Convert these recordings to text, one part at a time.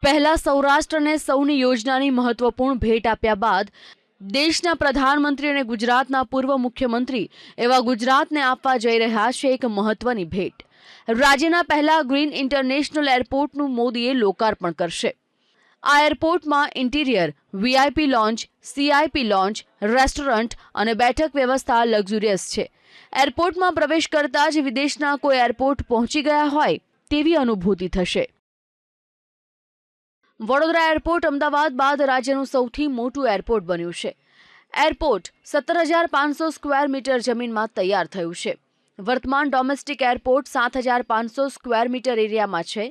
પહેલા સૌરાષ્ટ્રને સૌની યોજનાની મહત્વપૂર્ણ ભેટ આપ્યા બાદ દેશના પ્રધાનમંત્રી અને ગુજરાતના પૂર્વ મુખ્યમંત્રી એવા ગુજરાતને આપવા જઈ રહ્યા છે એક મહત્વની ભેટ। રાજ્યના પહેલા ગ્રીન ઇન્ટરનેશનલ એરપોર્ટનું મોદીએ લોકાર્પણ કરશે। આ એરપોર્ટમાં interior, VIP lounge, CIP lounge, restaurant અને બેઠક વ્યવસ્થા લક્ઝુરિયસ છે। એરપોર્ટમાં પ્રવેશ કરતા જ વિદેશના કોઈ એરપોર્ટ પહોંચી ગયા હોય તેવી અનુભૂતિ થશે। વડોદરા એરપોર્ટ અમદાવાદ બાદ રાજ્યનું સૌથી મોટું એરપોર્ટ બન્યું છે। એરપોર્ટ 17,500 સ્ક્વેર મીટર જમીનમાં તૈયાર થયું છે। વર્તમાન ડોમેસ્ટિક એરપોર્ટ 7,500 સ્ક્વેર મીટર એરિયામાં છે।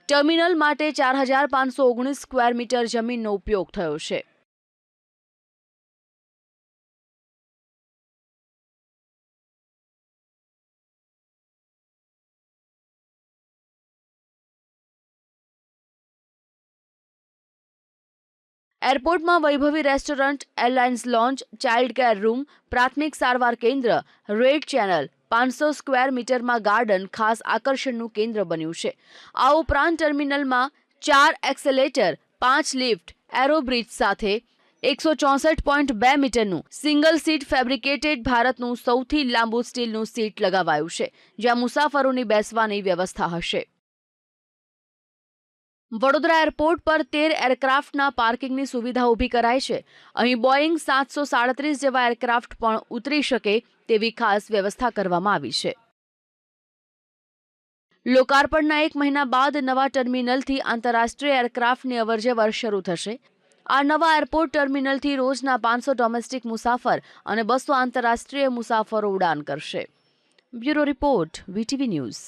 ટર્મિનલ માટે 4,519 સ્ક્વેર મીટર જમીનનો ઉપયોગ થયો છે। એરપોર્ટમાં વૈભવી restaurant, airlines lounge, child care room, પ્રાથમિક સારવાર કેન્દ્ર, રેડ ચેનલ, 500 સ્ક્વેર મીટરમાં ગાર્ડન ખાસ આકર્ષણનું કેન્દ્ર બન્યું છે। આ ઉપરાંત ટર્મિનલમાં 4 એક્સેલેટર, 5 લિફ્ટ, એરોબ્રિજ સાથે 164.2 મીટરનું સિંગલ સીટ ફેબ્રિકેટેડ ભારતનું સૌથી લાંબુ સ્ટીલનું સીટ લગાવાયું છે, જ્યાં મુસાફરોની બેસવાની વ્યવસ્થા હશે। વડોદરા એરપોર્ટ પર 13 એરક્રાફ્ટના પાર્કિંગની સુવિધા ઊભી કરાઈ છે। અહીં બોઇંગ 737 જેવા એરક્રાફ્ટ પણ ઉતરી શકે તેવી ખાસ વ્યવસ્થા કરવામાં આવી છે। લોકાર્પણના 1 મહિના બાદ નવા ટર્મિનલથી આંતરરાષ્ટ્રીય એરક્રાફ્ટની અવરજવર શરૂ થશે। આ નવા એરપોર્ટ ટર્મિનલથી રોજના 500 ડોમેસ્ટિક મુસાફર અને 200 આંતરરાષ્ટ્રીય મુસાફરો ઉડાન કરશે। Bureau report, VTV news.